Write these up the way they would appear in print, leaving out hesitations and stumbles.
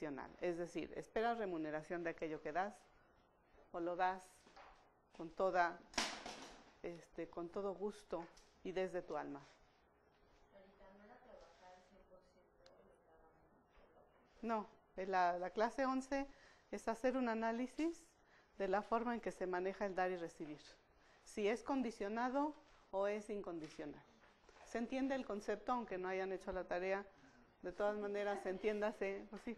incondicional. Es decir, ¿esperas remuneración de aquello que das? ¿O lo das con todo gusto y desde tu alma? No, la clase 11 es hacer un análisis de la forma en que se maneja el dar y recibir. Si es condicionado o es incondicional. ¿Se entiende el concepto, aunque no hayan hecho la tarea? De todas maneras, entiéndase, pues sí.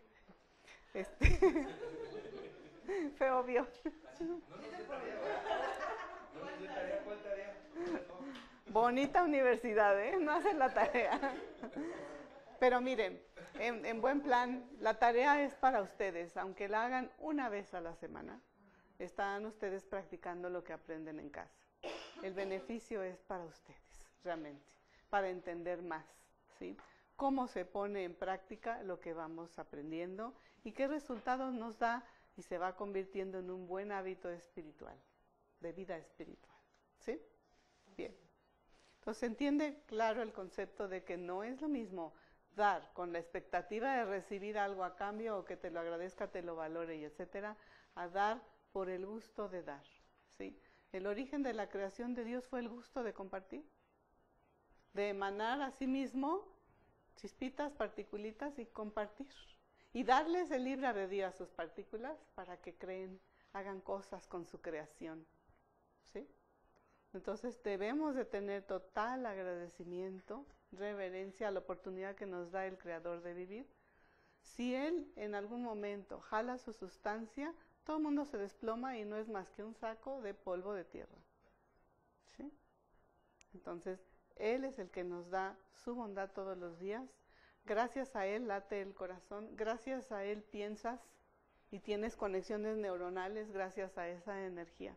Fue obvio. Bonita universidad, ¿eh? No hacen la tarea. Pero miren, en buen plan, la tarea es para ustedes. Aunque la hagan una vez a la semana, están ustedes practicando lo que aprenden en casa. El beneficio es para ustedes, realmente, para entender más, ¿sí? Cómo se pone en práctica lo que vamos aprendiendo y qué resultados nos da y se va convirtiendo en un buen hábito espiritual, de vida espiritual, ¿sí? Bien. Entonces, ¿se entiende claro el concepto de que no es lo mismo dar con la expectativa de recibir algo a cambio o que te lo agradezca, te lo valore y etcétera, a dar por el gusto de dar, ¿sí? El origen de la creación de Dios fue el gusto de compartir, de emanar a sí mismo chispitas, particulitas y compartir. Y darles el libre albedrío a sus partículas para que creen, hagan cosas con su creación, ¿sí? Entonces debemos de tener total agradecimiento, reverencia a la oportunidad que nos da el Creador de vivir. Si Él en algún momento jala su sustancia, todo el mundo se desploma y no es más que un saco de polvo de tierra, ¿sí? Entonces, Él es el que nos da su bondad todos los días. Gracias a Él late el corazón, gracias a Él piensas y tienes conexiones neuronales gracias a esa energía.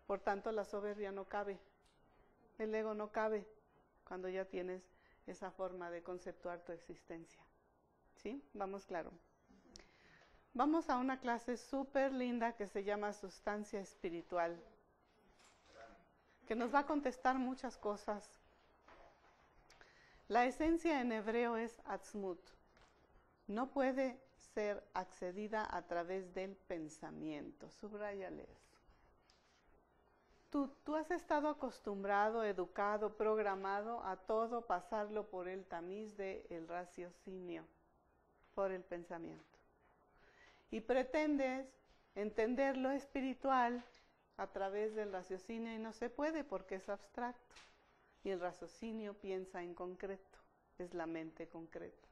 Por tanto, la soberbia no cabe, el ego no cabe cuando ya tienes esa forma de conceptuar tu existencia, ¿sí? Vamos claro. Vamos a una clase súper linda que se llama Sustancia Espiritual, que nos va a contestar muchas cosas. La esencia en hebreo es atzmut. No puede ser accedida a través del pensamiento. Subráyale eso. Tú has estado acostumbrado, educado, programado a todo pasarlo por el tamiz del raciocinio, por el pensamiento. Y pretendes entender lo espiritual a través del raciocinio y no se puede porque es abstracto. Y el raciocinio piensa en concreto, es la mente concreta.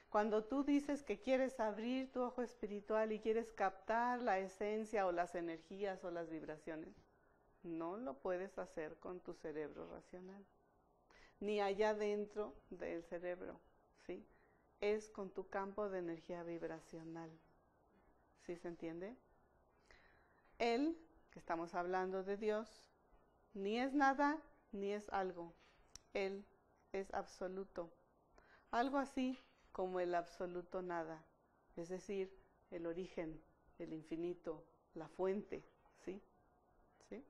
Cuando tú dices que quieres abrir tu ojo espiritual y quieres captar la esencia o las energías o las vibraciones, no lo puedes hacer con tu cerebro racional, ni allá dentro del cerebro, ¿sí? Es con tu campo de energía vibracional. ¿Sí se entiende? Él, que estamos hablando de Dios, ni es nada ni es algo. Él es absoluto. Algo así como el absoluto nada, es decir, el origen, el infinito, la fuente, ¿sí? ¿Sí?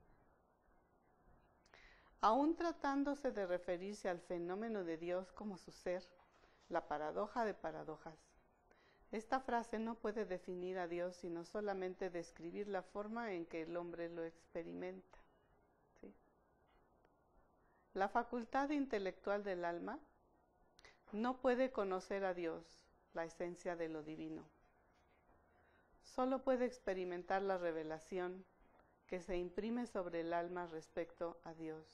Aún tratándose de referirse al fenómeno de Dios como su ser, la paradoja de paradojas, esta frase no puede definir a Dios, sino solamente describir la forma en que el hombre lo experimenta, ¿sí? La facultad intelectual del alma no puede conocer a Dios, la esencia de lo divino. Solo puede experimentar la revelación que se imprime sobre el alma respecto a Dios.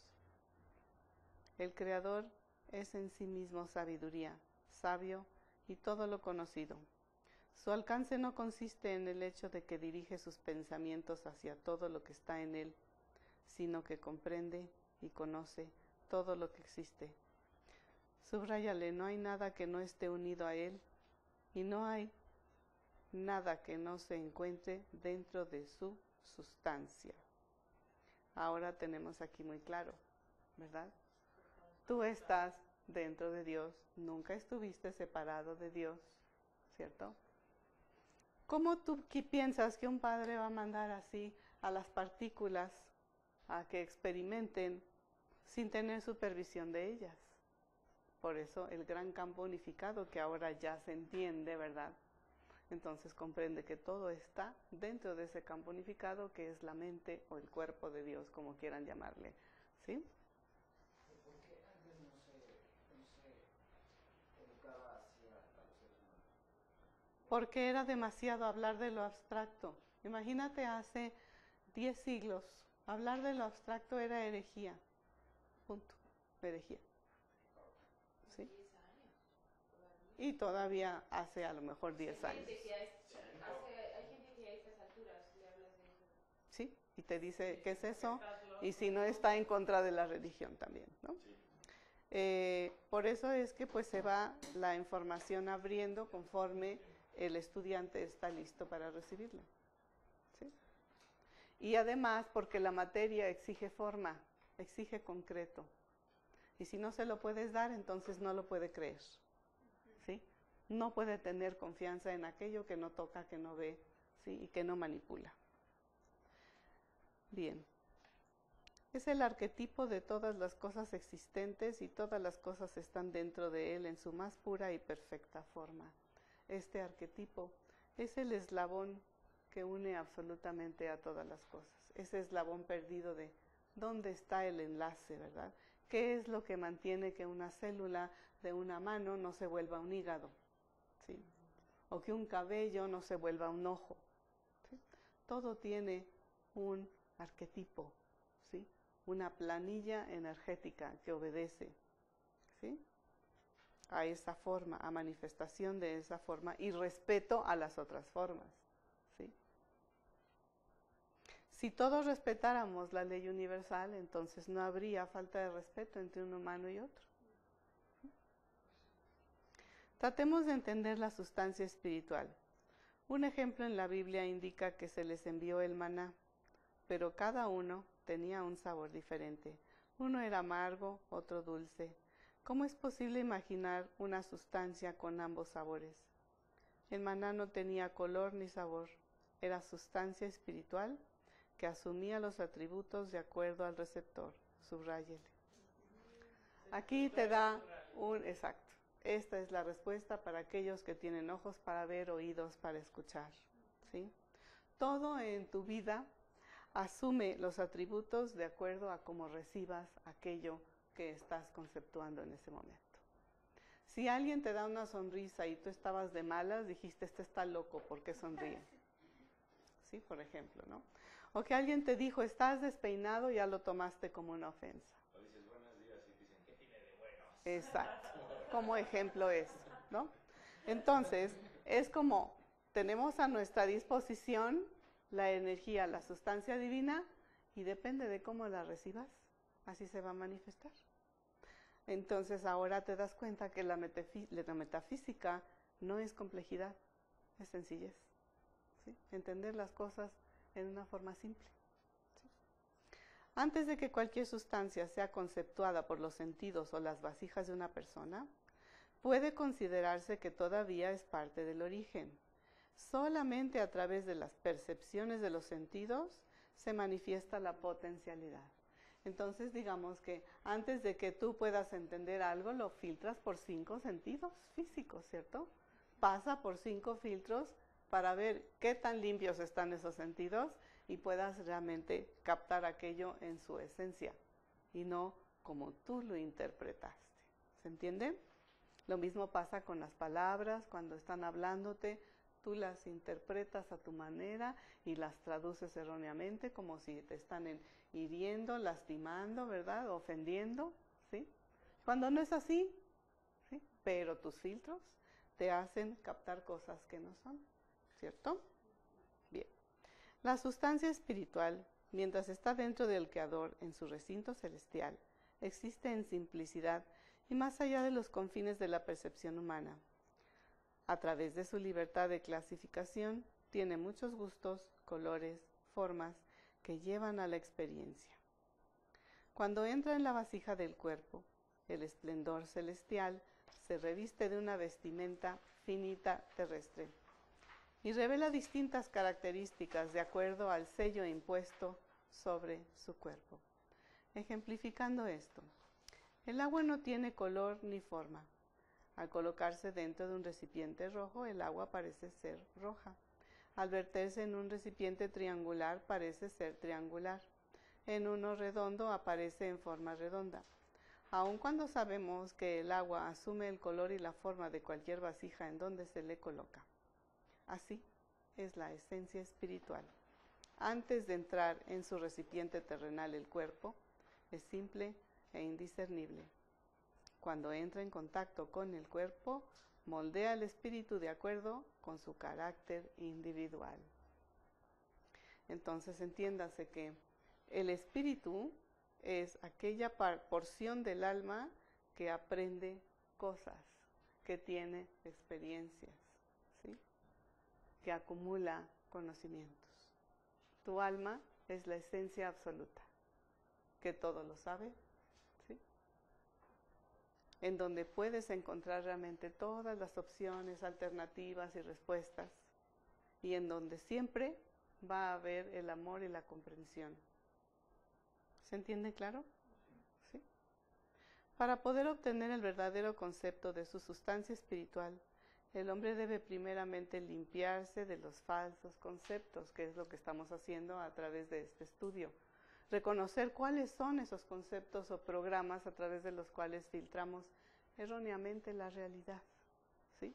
El Creador es en sí mismo sabiduría, sabio y todo lo conocido. Su alcance no consiste en el hecho de que dirige sus pensamientos hacia todo lo que está en él, sino que comprende y conoce todo lo que existe. Subráyale, no hay nada que no esté unido a él y no hay nada que no se encuentre dentro de su sustancia. Ahora tenemos aquí muy claro, ¿verdad? Tú estás dentro de Dios, nunca estuviste separado de Dios, ¿cierto? ¿Cómo tú piensas que un padre va a mandar así a las partículas a que experimenten sin tener supervisión de ellas? Por eso el gran campo unificado que ahora ya se entiende, ¿verdad? entonces comprende que todo está dentro de ese campo unificado que es la mente o el cuerpo de Dios, como quieran llamarle, ¿sí? ¿Por qué antes no se educaba hacia a los seres humanos? Porque era demasiado hablar de lo abstracto. Imagínate hace 10 siglos, hablar de lo abstracto era herejía. Punto. Herejía. ¿Sí? Y todavía hace a lo mejor 10 años. Hay gente que a estas alturas le hablas de eso. Sí, y te dice, ¿qué es eso? Y si no, está en contra de la religión también, ¿no? Por eso es que pues se va la información abriendo conforme el estudiante está listo para recibirla. ¿Sí? Y además porque la materia exige forma, exige concreto. Y si no se lo puedes dar, entonces no lo puede creer. ¿Sí? No puede tener confianza en aquello que no toca, que no ve, ¿sí? Y que no manipula. Bien. Es el arquetipo de todas las cosas existentes y todas las cosas están dentro de él en su más pura y perfecta forma. Este arquetipo es el eslabón que une absolutamente a todas las cosas. Ese eslabón perdido de dónde está el enlace, ¿verdad? ¿Qué es lo que mantiene que una célula de una mano no se vuelva un hígado? ¿Sí? O que un cabello no se vuelva un ojo. ¿Sí? Todo tiene un arquetipo, ¿sí? Una planilla energética que obedece, ¿sí? A esa forma, a manifestación de esa forma y respeto a las otras formas, ¿sí? Si todos respetáramos la ley universal, entonces no habría falta de respeto entre un humano y otro. Tratemos de entender la sustancia espiritual. Un ejemplo en la Biblia indica que se les envió el maná, pero cada uno tenía un sabor diferente. Uno era amargo, otro dulce. ¿Cómo es posible imaginar una sustancia con ambos sabores? El maná no tenía color ni sabor. Era sustancia espiritual que asumía los atributos de acuerdo al receptor. Subráyele. Aquí te da un exacto. Esta es la respuesta para aquellos que tienen ojos para ver, oídos para escuchar, ¿sí? Todo en tu vida asume los atributos de acuerdo a cómo recibas aquello que estás conceptuando en ese momento. Si alguien te da una sonrisa y tú estabas de malas, dijiste, este está loco, ¿por qué sonríe? ¿Sí? Por ejemplo, ¿no? O que alguien te dijo, estás despeinado, ya lo tomaste como una ofensa. O dices buenos días y dicen, ¿qué tiene de buenos? Exacto. Como ejemplo es, ¿no? Entonces, es como tenemos a nuestra disposición la energía, la sustancia divina, y depende de cómo la recibas, así se va a manifestar. Entonces ahora te das cuenta que la metafísica no es complejidad, es sencillez, ¿sí? Entender las cosas en una forma simple, ¿sí? Antes de que cualquier sustancia sea conceptuada por los sentidos o las vasijas de una persona, puede considerarse que todavía es parte del origen. Solamente a través de las percepciones de los sentidos se manifiesta la potencialidad. Entonces, digamos que antes de que tú puedas entender algo, lo filtras por 5 sentidos físicos, ¿cierto? Pasa por 5 filtros para ver qué tan limpios están esos sentidos y puedas realmente captar aquello en su esencia y no como tú lo interpretaste. ¿Se entiende? Lo mismo pasa con las palabras, cuando están hablándote, tú las interpretas a tu manera y las traduces erróneamente como si te están hiriendo, lastimando, ¿verdad? Ofendiendo, ¿sí? Cuando no es así, ¿sí? Pero tus filtros te hacen captar cosas que no son, ¿cierto? Bien. La sustancia espiritual, mientras está dentro del Creador en su recinto celestial, existe en simplicidad y más allá de los confines de la percepción humana. A través de su libertad de clasificación, tiene muchos gustos, colores, formas que llevan a la experiencia. Cuando entra en la vasija del cuerpo, el esplendor celestial se reviste de una vestimenta finita terrestre y revela distintas características de acuerdo al sello impuesto sobre su cuerpo. Ejemplificando esto, el agua no tiene color ni forma. Al colocarse dentro de un recipiente rojo, el agua parece ser roja. Al verterse en un recipiente triangular, parece ser triangular. En uno redondo, aparece en forma redonda. Aun cuando sabemos que el agua asume el color y la forma de cualquier vasija en donde se le coloca. Así es la esencia espiritual. Antes de entrar en su recipiente terrenal, el cuerpo es simple e indiscernible. Cuando entra en contacto con el cuerpo, moldea el espíritu de acuerdo con su carácter individual. Entonces entiéndase que el espíritu es aquella porción del alma que aprende cosas, que tiene experiencias, ¿sí? Que acumula conocimientos. Tu alma es la esencia absoluta, que todo lo sabe, ¿sí? En donde puedes encontrar realmente todas las opciones, alternativas y respuestas, y en donde siempre va a haber el amor y la comprensión. ¿Se entiende claro? ¿Sí? Para poder obtener el verdadero concepto de su sustancia espiritual, el hombre debe primeramente limpiarse de los falsos conceptos, que es lo que estamos haciendo a través de este estudio. Reconocer cuáles son esos conceptos o programas a través de los cuales filtramos erróneamente la realidad, ¿sí?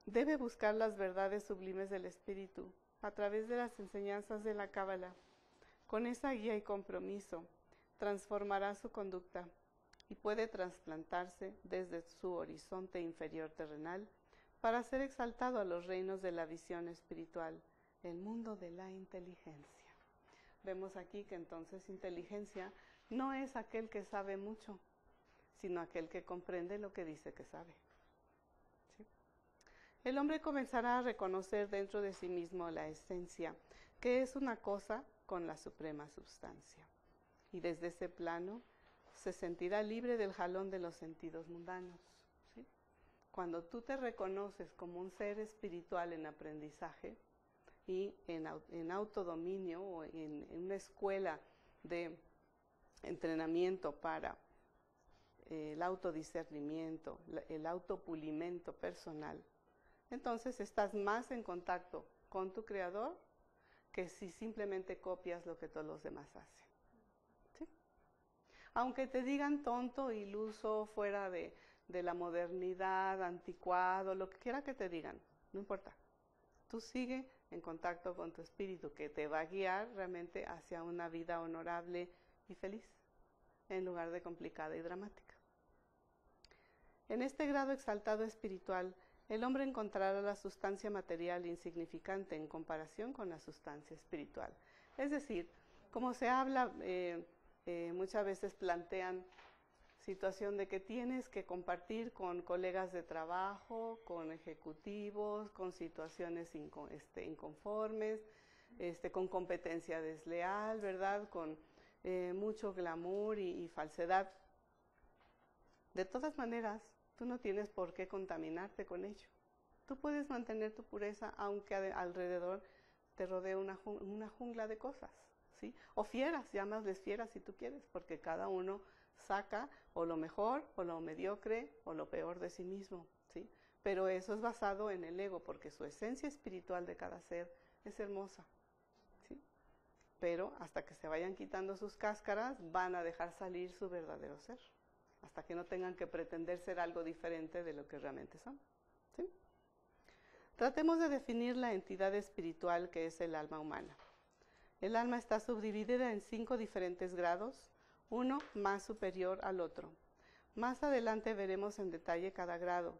Debe buscar las verdades sublimes del espíritu a través de las enseñanzas de la Cábala. Con esa guía y compromiso, transformará su conducta y puede trasplantarse desde su horizonte inferior terrenal para ser exaltado a los reinos de la visión espiritual, el mundo de la inteligencia. Vemos aquí que entonces inteligencia no es aquel que sabe mucho, sino aquel que comprende lo que dice que sabe. ¿Sí? El hombre comenzará a reconocer dentro de sí mismo la esencia, que es una cosa con la suprema substancia. Y desde ese plano se sentirá libre del jalón de los sentidos mundanos. ¿Sí? Cuando tú te reconoces como un ser espiritual en aprendizaje y en autodominio o en una escuela de entrenamiento para el autodiscernimiento, el autopulimento personal, entonces estás más en contacto con tu Creador que si simplemente copias lo que todos los demás hacen. ¿Sí? Aunque te digan tonto, iluso, fuera de la modernidad, anticuado, lo que quiera que te digan, no importa. Tú sigue en contacto con tu espíritu que te va a guiar realmente hacia una vida honorable y feliz, en lugar de complicada y dramática. En este grado exaltado espiritual, el hombre encontrará la sustancia material insignificante en comparación con la sustancia espiritual. Es decir, como se habla, muchas veces plantean situación de que tienes que compartir con colegas de trabajo, con ejecutivos, con situaciones inconformes, con competencia desleal, ¿verdad? Con mucho glamour y falsedad. De todas maneras, tú no tienes por qué contaminarte con ello. Tú puedes mantener tu pureza aunque alrededor te rodee una jungla de cosas, ¿sí? O fieras, llámasles fieras si tú quieres, porque cada uno saca o lo mejor, o lo mediocre, o lo peor de sí mismo, ¿sí? Pero eso es basado en el ego, porque su esencia espiritual de cada ser es hermosa, ¿sí? Pero hasta que se vayan quitando sus cáscaras, van a dejar salir su verdadero ser, hasta que no tengan que pretender ser algo diferente de lo que realmente son, ¿sí? Tratemos de definir la entidad espiritual que es el alma humana. El alma está subdividida en 5 diferentes grados, uno más superior al otro. Más adelante veremos en detalle cada grado.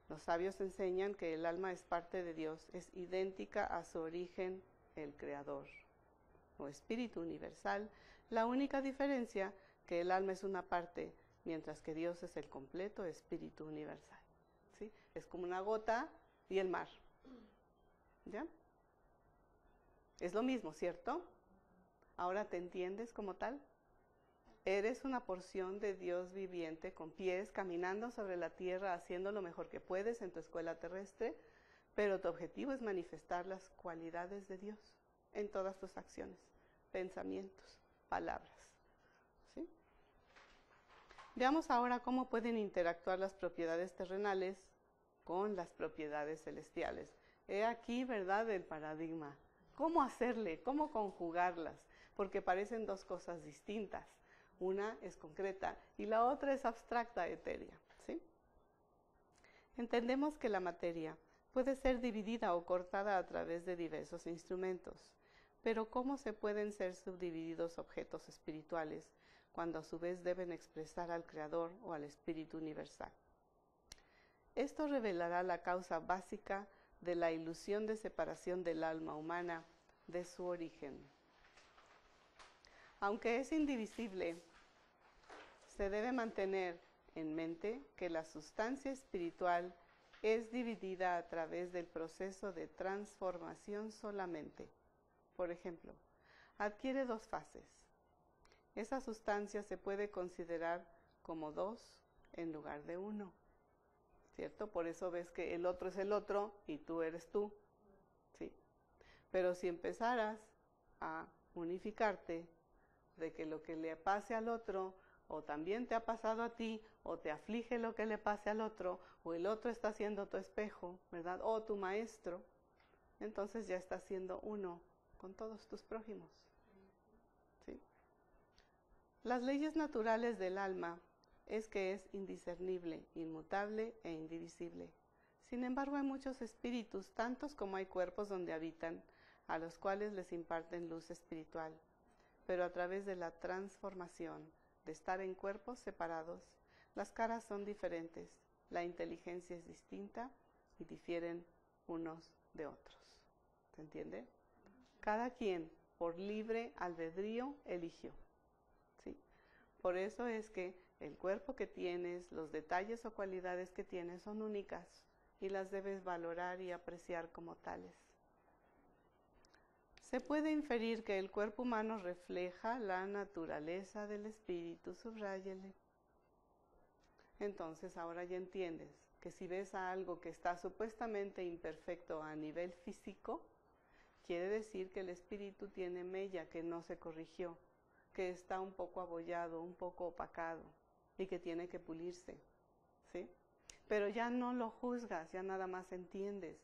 Los sabios enseñan que el alma es parte de Dios, es idéntica a su origen, el Creador, o Espíritu Universal. La única diferencia que el alma es una parte, mientras que Dios es el completo Espíritu Universal, ¿sí? Es como una gota y el mar, ¿ya? Es lo mismo, ¿cierto? ¿Ahora te entiendes como tal? Eres una porción de Dios viviente con pies, caminando sobre la tierra, haciendo lo mejor que puedes en tu escuela terrestre, pero tu objetivo es manifestar las cualidades de Dios en todas tus acciones, pensamientos, palabras, ¿sí? Veamos ahora cómo pueden interactuar las propiedades terrenales con las propiedades celestiales. He aquí, ¿verdad?, el paradigma. ¿Cómo hacerle? ¿Cómo conjugarlas? Porque parecen dos cosas distintas. Una es concreta y la otra es abstracta, etérea, ¿sí? Entendemos que la materia puede ser dividida o cortada a través de diversos instrumentos, pero ¿cómo se pueden ser subdivididos objetos espirituales cuando a su vez deben expresar al Creador o al Espíritu Universal? Esto revelará la causa básica de la ilusión de separación del alma humana de su origen. Aunque es indivisible, se debe mantener en mente que la sustancia espiritual es dividida a través del proceso de transformación solamente. Por ejemplo, adquiere dos fases. Esa sustancia se puede considerar como dos en lugar de uno, ¿cierto? Por eso ves que el otro es el otro y tú eres tú, ¿sí? Pero si empezaras a unificarte, de que lo que le pase al otro o también te ha pasado a ti, o te aflige lo que le pase al otro, o el otro está siendo tu espejo, ¿verdad? O tu maestro, entonces ya estás siendo uno con todos tus prójimos, ¿sí? Las leyes naturales del alma es que es indiscernible, inmutable e indivisible. Sin embargo, hay muchos espíritus, tantos como hay cuerpos donde habitan, a los cuales les imparten luz espiritual, pero a través de la transformación, de estar en cuerpos separados, las caras son diferentes, la inteligencia es distinta y difieren unos de otros. ¿Se entiende? Cada quien, por libre albedrío, eligió, ¿sí? Por eso es que el cuerpo que tienes, los detalles o cualidades que tienes son únicas y las debes valorar y apreciar como tales. Se puede inferir que el cuerpo humano refleja la naturaleza del espíritu, subráyele. Entonces ahora ya entiendes que si ves a algo que está supuestamente imperfecto a nivel físico, quiere decir que el espíritu tiene mella que no se corrigió, que está un poco abollado, un poco opacado y que tiene que pulirse, ¿sí? Pero ya no lo juzgas, ya nada más entiendes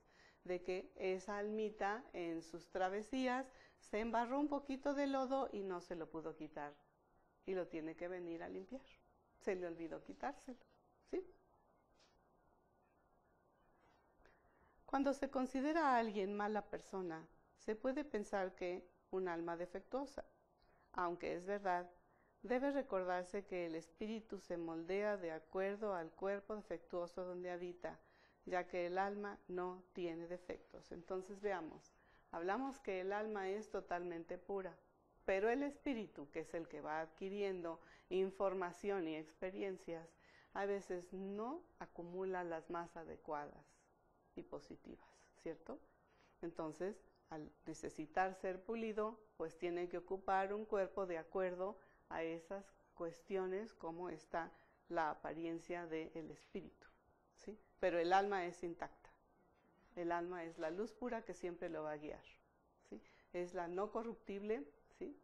de que esa almita en sus travesías se embarró un poquito de lodo y no se lo pudo quitar y lo tiene que venir a limpiar. Se le olvidó quitárselo, ¿sí? Cuando se considera a alguien mala persona, se puede pensar que un alma defectuosa. Aunque es verdad, debe recordarse que el espíritu se moldea de acuerdo al cuerpo defectuoso donde habita, ya que el alma no tiene defectos. Entonces veamos, hablamos que el alma es totalmente pura, pero el espíritu, que es el que va adquiriendo información y experiencias, a veces no acumula las más adecuadas y positivas, ¿cierto? Entonces, al necesitar ser pulido, pues tiene que ocupar un cuerpo de acuerdo a esas cuestiones, como está la apariencia del espíritu, ¿sí? Pero el alma es intacta. El alma es la luz pura que siempre lo va a guiar, ¿sí? Es la no corruptible, ¿sí?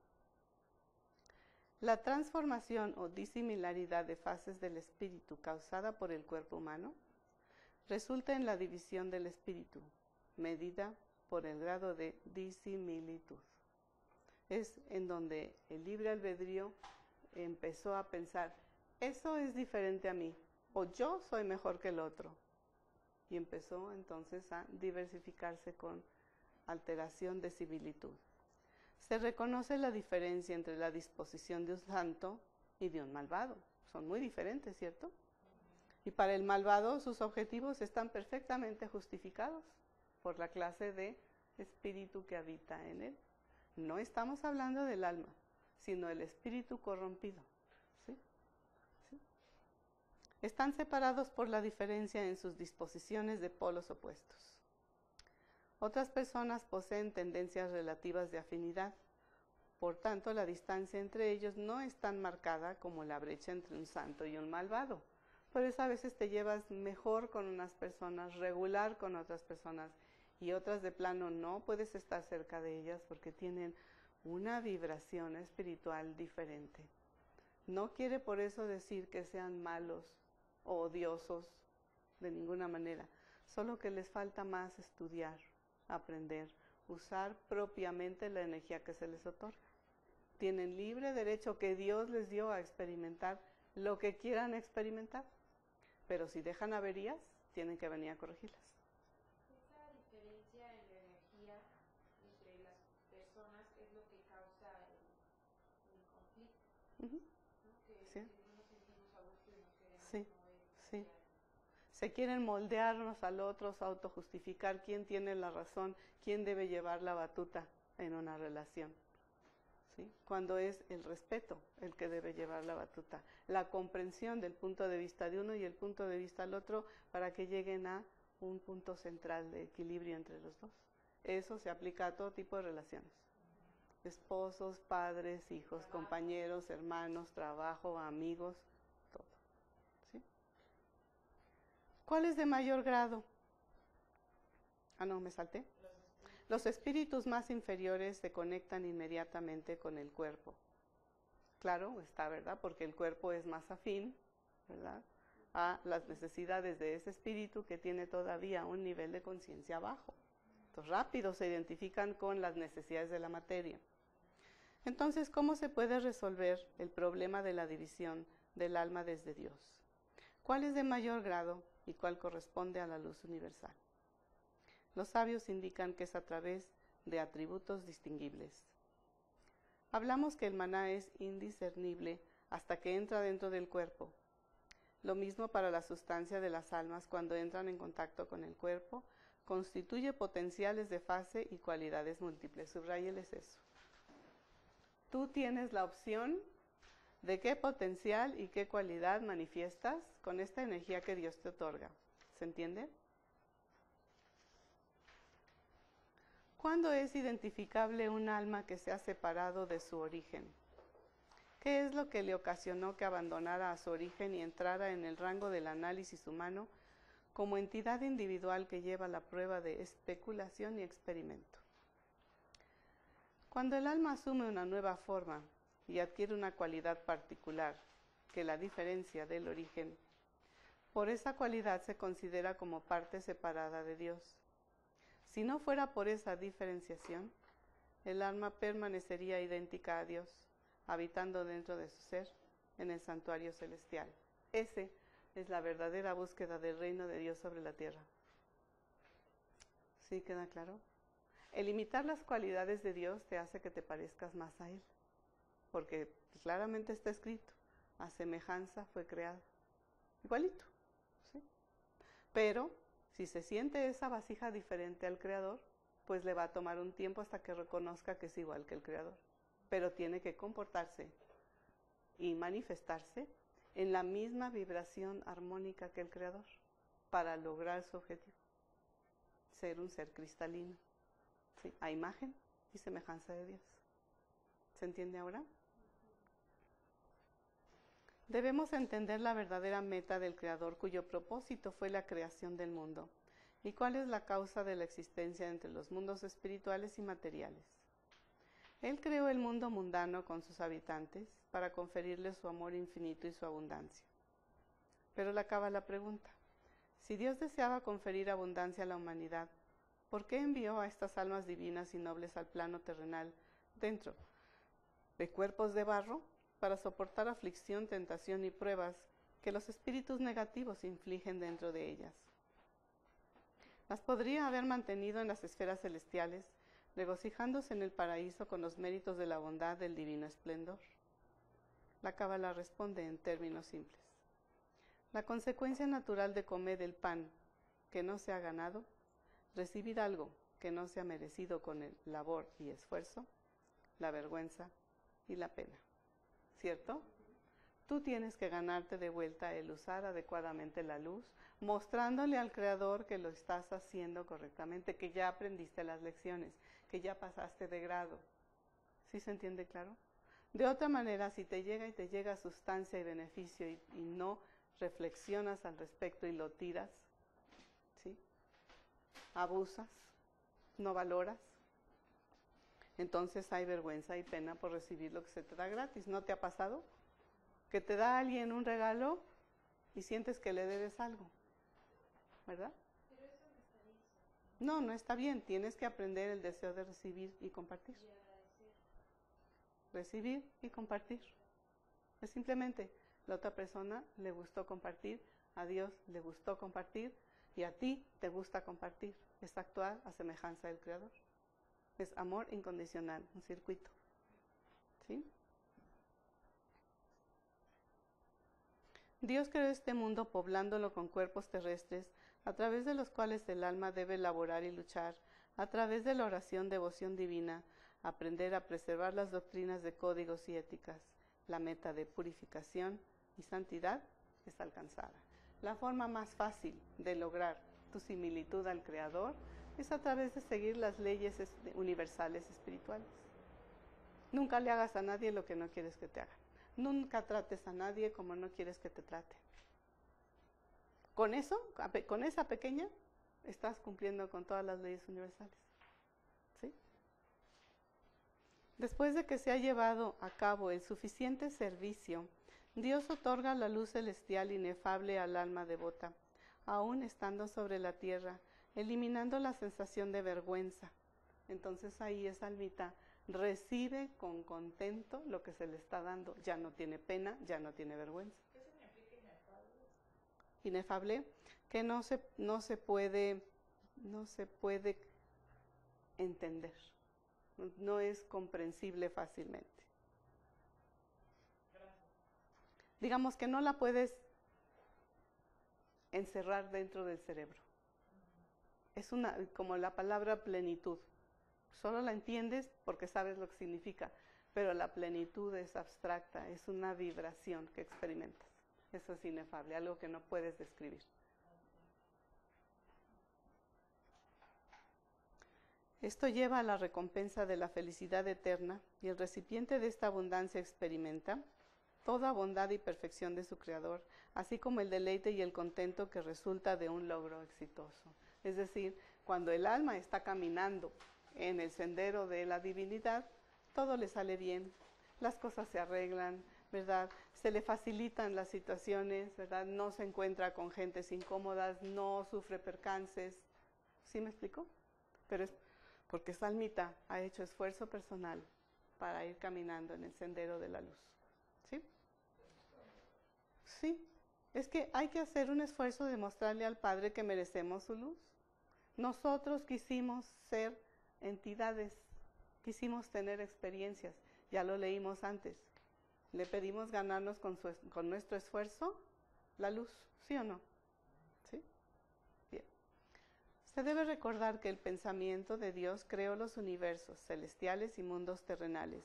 La transformación o disimilaridad de fases del espíritu causada por el cuerpo humano resulta en la división del espíritu, medida por el grado de disimilitud. Es en donde el libre albedrío empezó a pensar, eso es diferente a mí, o yo soy mejor que el otro. Y empezó entonces a diversificarse con alteración de similitud. Se reconoce la diferencia entre la disposición de un santo y de un malvado. Son muy diferentes, ¿cierto? Y para el malvado sus objetivos están perfectamente justificados por la clase de espíritu que habita en él. No estamos hablando del alma, sino del espíritu corrompido, ¿sí? ¿Sí? Están separados por la diferencia en sus disposiciones de polos opuestos. Otras personas poseen tendencias relativas de afinidad, por tanto la distancia entre ellos no es tan marcada como la brecha entre un santo y un malvado. Por eso a veces te llevas mejor con unas personas, regular con otras personas, y otras de plano no puedes estar cerca de ellas porque tienen una vibración espiritual diferente. No quiere por eso decir que sean malos o odiosos de ninguna manera, solo que les falta más estudiar, aprender, usar propiamente la energía que se les otorga. Tienen libre derecho que Dios les dio a experimentar lo que quieran experimentar, pero si dejan averías, tienen que venir a corregirlas. Esa diferencia en la energía entre las personas es lo que causa el conflicto, Ujú. ¿no? Que Sí. no nos sentimos a gusto y nos queremos Sí, mover sí. hacia- Se quieren moldearnos al otro, autojustificar quién tiene la razón, quién debe llevar la batuta en una relación. ¿Sí? Cuando es el respeto el que debe llevar la batuta, la comprensión del punto de vista de uno y el punto de vista del otro para que lleguen a un punto central de equilibrio entre los dos. Eso se aplica a todo tipo de relaciones. Esposos, padres, hijos, compañeros, hermanos, trabajo, amigos, todo. ¿Sí? ¿Cuál es de mayor grado? Ah, no, me salté. Los espíritus más inferiores se conectan inmediatamente con el cuerpo. Claro, está, ¿verdad? Porque el cuerpo es más afín, ¿verdad?, a las necesidades de ese espíritu que tiene todavía un nivel de conciencia bajo. Entonces, rápido se identifican con las necesidades de la materia. Entonces, ¿cómo se puede resolver el problema de la división del alma desde Dios? ¿Cuál es de mayor grado y cuál corresponde a la luz universal? Los sabios indican que es a través de atributos distinguibles. Hablamos que el maná es indiscernible hasta que entra dentro del cuerpo. Lo mismo para la sustancia de las almas cuando entran en contacto con el cuerpo, constituye potenciales de fase y cualidades múltiples. Subrayeles eso. Tú tienes la opción de qué potencial y qué cualidad manifiestas con esta energía que Dios te otorga. ¿Se entiende? ¿Cuándo es identificable un alma que se ha separado de su origen? ¿Qué es lo que le ocasionó que abandonara a su origen y entrara en el rango del análisis humano como entidad individual que lleva la prueba de especulación y experimento? Cuando el alma asume una nueva forma y adquiere una cualidad particular que la diferencia del origen, por esa cualidad se considera como parte separada de Dios. Si no fuera por esa diferenciación, el alma permanecería idéntica a Dios, habitando dentro de su ser en el santuario celestial. Esa es la verdadera búsqueda del reino de Dios sobre la tierra. ¿Sí queda claro? El imitar las cualidades de Dios te hace que te parezcas más a Él, porque claramente está escrito, a semejanza fue creado. Igualito, ¿sí? Pero si se siente esa vasija diferente al Creador, pues le va a tomar un tiempo hasta que reconozca que es igual que el Creador. Pero tiene que comportarse y manifestarse en la misma vibración armónica que el Creador para lograr su objetivo, ser un ser cristalino, ¿sí?, a imagen y semejanza de Dios. ¿Se entiende ahora? Debemos entender la verdadera meta del Creador, cuyo propósito fue la creación del mundo, y cuál es la causa de la existencia entre los mundos espirituales y materiales. Él creó el mundo mundano con sus habitantes para conferirles su amor infinito y su abundancia. Pero le acaba la pregunta: si Dios deseaba conferir abundancia a la humanidad, ¿por qué envió a estas almas divinas y nobles al plano terrenal dentro de cuerpos de barro para soportar aflicción, tentación y pruebas que los espíritus negativos infligen dentro de ellas? Las podría haber mantenido en las esferas celestiales, regocijándose en el paraíso con los méritos de la bondad del divino esplendor. La Cábala responde en términos simples. La consecuencia natural de comer el pan que no se ha ganado, recibir algo que no se ha merecido con el labor y esfuerzo, la vergüenza y la pena. ¿Cierto? Tú tienes que ganarte de vuelta el usar adecuadamente la luz, mostrándole al Creador que lo estás haciendo correctamente, que ya aprendiste las lecciones, que ya pasaste de grado. ¿Sí se entiende claro? De otra manera, si te llega sustancia y beneficio y no reflexionas al respecto y lo tiras, ¿sí?, abusas, no valoras, entonces hay vergüenza y pena por recibir lo que se te da gratis. ¿No te ha pasado? Que te da alguien un regalo y sientes que le debes algo, ¿verdad? Pero eso no está bien, Sofía. No, no está bien. Tienes que aprender el deseo de recibir y compartir. Y agradecer. Recibir y compartir. Es simplemente, la otra persona le gustó compartir, a Dios le gustó compartir y a ti te gusta compartir. Es actuar a semejanza del Creador. Es amor incondicional, un circuito. ¿Sí? Dios creó este mundo poblándolo con cuerpos terrestres, a través de los cuales el alma debe laborar y luchar, a través de la oración, devoción divina, aprender a preservar las doctrinas de códigos y éticas. La meta de purificación y santidad es alcanzada. La forma más fácil de lograr tu similitud al Creador es a través de seguir las leyes universales espirituales. Nunca le hagas a nadie lo que no quieres que te hagan. Nunca trates a nadie como no quieres que te traten. Con eso, con esa pequeña, estás cumpliendo con todas las leyes universales. ¿Sí? Después de que se ha llevado a cabo el suficiente servicio, Dios otorga la luz celestial inefable al alma devota, aún estando sobre la tierra, eliminando la sensación de vergüenza. Entonces ahí esa almita recibe con contento lo que se le está dando. Ya no tiene pena, ya no tiene vergüenza. ¿Qué significa inefable? Inefable, que no se puede entender. No es comprensible fácilmente. Gracias. Digamos que no la puedes encerrar dentro del cerebro. Es como la palabra plenitud. Solo la entiendes porque sabes lo que significa, pero la plenitud es abstracta, es una vibración que experimentas. Eso es inefable, algo que no puedes describir. Esto lleva a la recompensa de la felicidad eterna, y el recipiente de esta abundancia experimenta toda bondad y perfección de su Creador, así como el deleite y el contento que resulta de un logro exitoso. Es decir, cuando el alma está caminando en el sendero de la divinidad, todo le sale bien, las cosas se arreglan, ¿verdad? Se le facilitan las situaciones, ¿verdad? No se encuentra con gentes incómodas, no sufre percances. ¿Sí me explico? Pero es porque esa almita ha hecho esfuerzo personal para ir caminando en el sendero de la luz. ¿Sí? Sí, es que hay que hacer un esfuerzo de mostrarle al Padre que merecemos su luz. Nosotros quisimos ser entidades, quisimos tener experiencias, ya lo leímos antes. Le pedimos ganarnos con nuestro esfuerzo la luz, ¿sí o no? ¿Sí? Bien. Se debe recordar que el pensamiento de Dios creó los universos celestiales y mundos terrenales.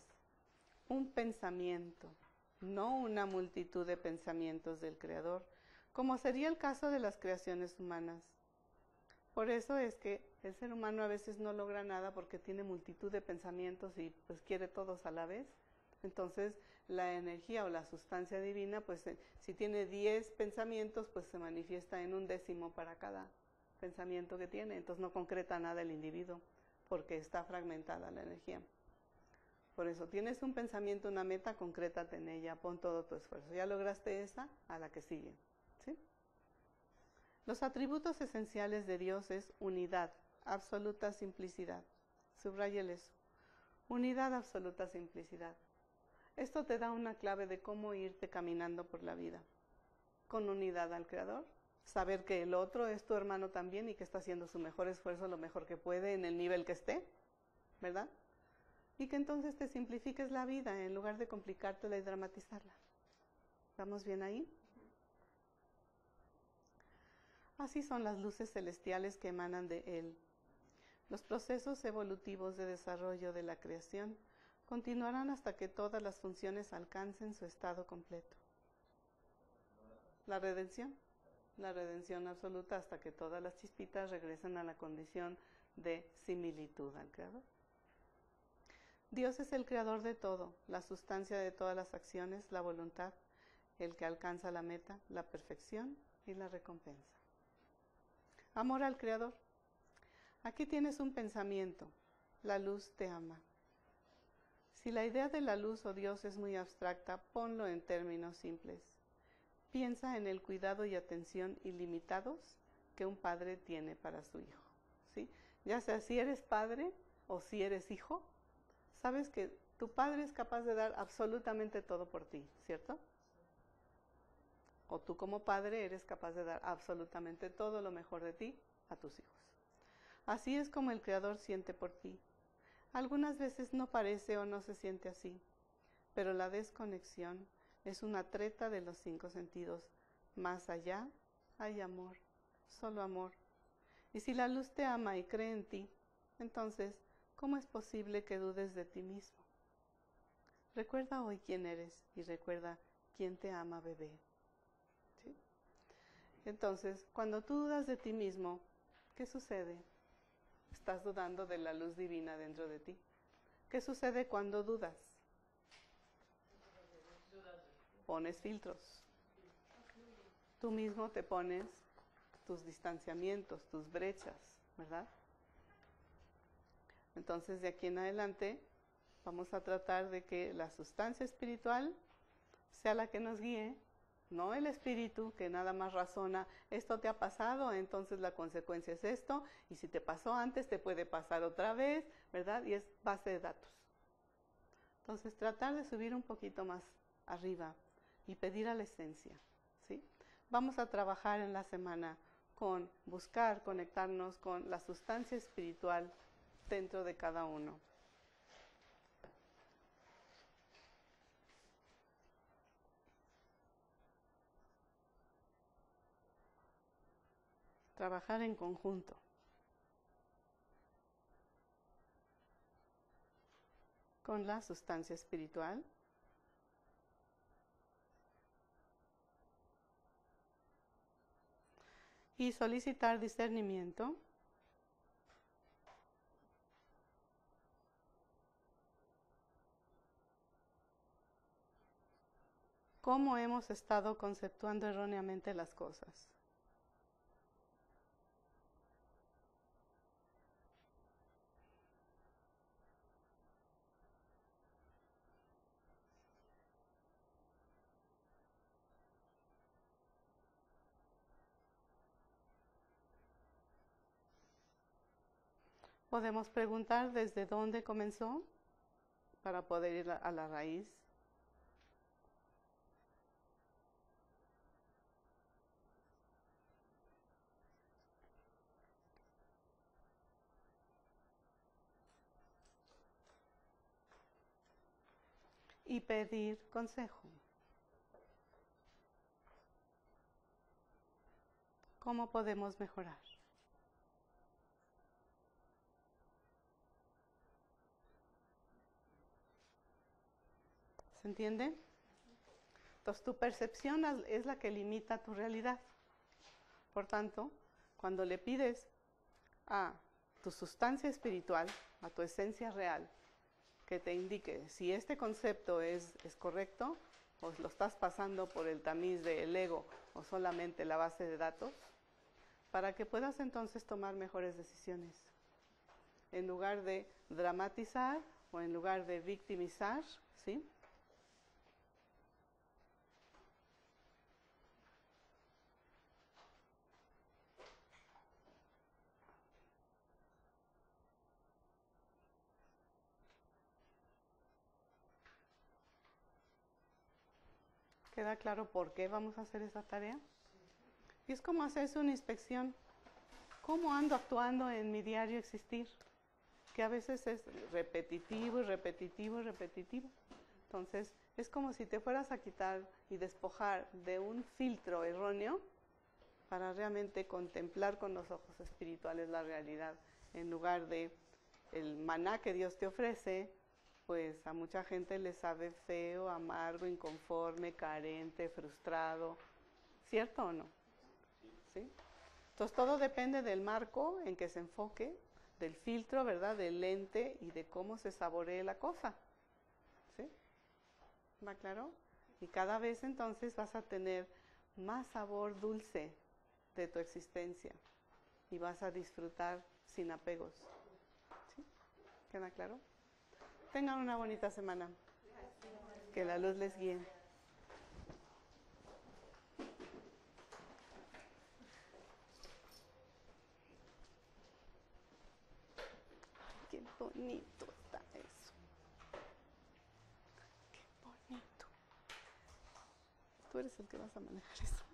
Un pensamiento, no una multitud de pensamientos del Creador, como sería el caso de las creaciones humanas. Por eso es que el ser humano a veces no logra nada porque tiene multitud de pensamientos y pues quiere todos a la vez. Entonces la energía o la sustancia divina, pues si tiene 10 pensamientos, pues se manifiesta en 1/10 para cada pensamiento que tiene. Entonces no concreta nada el individuo porque está fragmentada la energía. Por eso, tienes un pensamiento, una meta, concrétate en ella, pon todo tu esfuerzo. Ya lograste esa, a la que sigue. ¿Sí? Los atributos esenciales de Dios es unidad, absoluta simplicidad. Subráyele eso. Unidad, absoluta simplicidad. Esto te da una clave de cómo irte caminando por la vida. Con unidad al Creador, saber que el otro es tu hermano también y que está haciendo su mejor esfuerzo, lo mejor que puede, en el nivel que esté, ¿verdad? Y que entonces te simplifiques la vida en lugar de complicártela y dramatizarla. ¿Vamos bien ahí? Así son las luces celestiales que emanan de Él. Los procesos evolutivos de desarrollo de la creación continuarán hasta que todas las funciones alcancen su estado completo. La redención absoluta hasta que todas las chispitas regresen a la condición de similitud al Creador. Dios es el creador de todo, la sustancia de todas las acciones, la voluntad, el que alcanza la meta, la perfección y la recompensa. Amor al Creador. Aquí tienes un pensamiento, la luz te ama. Si la idea de la luz o Dios es muy abstracta, ponlo en términos simples. Piensa en el cuidado y atención ilimitados que un padre tiene para su hijo, ¿sí? Ya sea si eres padre o si eres hijo, sabes que tu padre es capaz de dar absolutamente todo por ti, ¿cierto? O tú como padre eres capaz de dar absolutamente todo lo mejor de ti a tus hijos. Así es como el Creador siente por ti. Algunas veces no parece o no se siente así, pero la desconexión es una treta de los 5 sentidos. Más allá hay amor, solo amor. Y si la luz te ama y cree en ti, entonces, ¿cómo es posible que dudes de ti mismo? Recuerda hoy quién eres y recuerda quién te ama, bebé. ¿Sí? Entonces, cuando tú dudas de ti mismo, ¿qué sucede? Estás dudando de la luz divina dentro de ti. ¿Qué sucede cuando dudas? Pones filtros. Tú mismo te pones tus distanciamientos, tus brechas, ¿verdad? Entonces, de aquí en adelante, vamos a tratar de que la sustancia espiritual sea la que nos guíe, no el espíritu que nada más razona, esto te ha pasado, entonces la consecuencia es esto, y si te pasó antes, te puede pasar otra vez, ¿verdad? Y es base de datos. Entonces, tratar de subir un poquito más arriba y pedir a la esencia, ¿sí? Vamos a trabajar en la semana con buscar conectarnos con la sustancia espiritual dentro de cada uno. Trabajar en conjunto. Con la sustancia espiritual. Y solicitar discernimiento. ¿Cómo hemos estado conceptuando erróneamente las cosas? Podemos preguntar desde dónde comenzó para poder ir a la raíz. Y pedir consejo. ¿Cómo podemos mejorar? ¿Se entiende? Entonces, tu percepción es la que limita tu realidad. Por tanto, cuando le pides a tu sustancia espiritual, a tu esencia real, que te indique si este concepto es correcto, o lo estás pasando por el tamiz del ego, o solamente la base de datos, para que puedas entonces tomar mejores decisiones. En lugar de dramatizar o en lugar de victimizar, ¿sí? ¿Queda claro por qué vamos a hacer esa tarea? Y es como hacerse una inspección. ¿Cómo ando actuando en mi diario existir? Que a veces es repetitivo y repetitivo y repetitivo. Entonces, es como si te fueras a quitar y despojar de un filtro erróneo para realmente contemplar con los ojos espirituales la realidad. En lugar de el maná que Dios te ofrece, pues a mucha gente le sabe feo, amargo, inconforme, carente, frustrado. ¿Cierto o no? ¿Sí? Entonces todo depende del marco en que se enfoque, del filtro, ¿verdad? Del lente y de cómo se saboree la cosa. ¿Sí? ¿Va claro? Y cada vez entonces vas a tener más sabor dulce de tu existencia y vas a disfrutar sin apegos. ¿Sí? ¿Queda claro? Tengan una bonita semana. Que la luz les guíe. Qué bonito está eso. Qué bonito. Tú eres el que vas a manejar eso.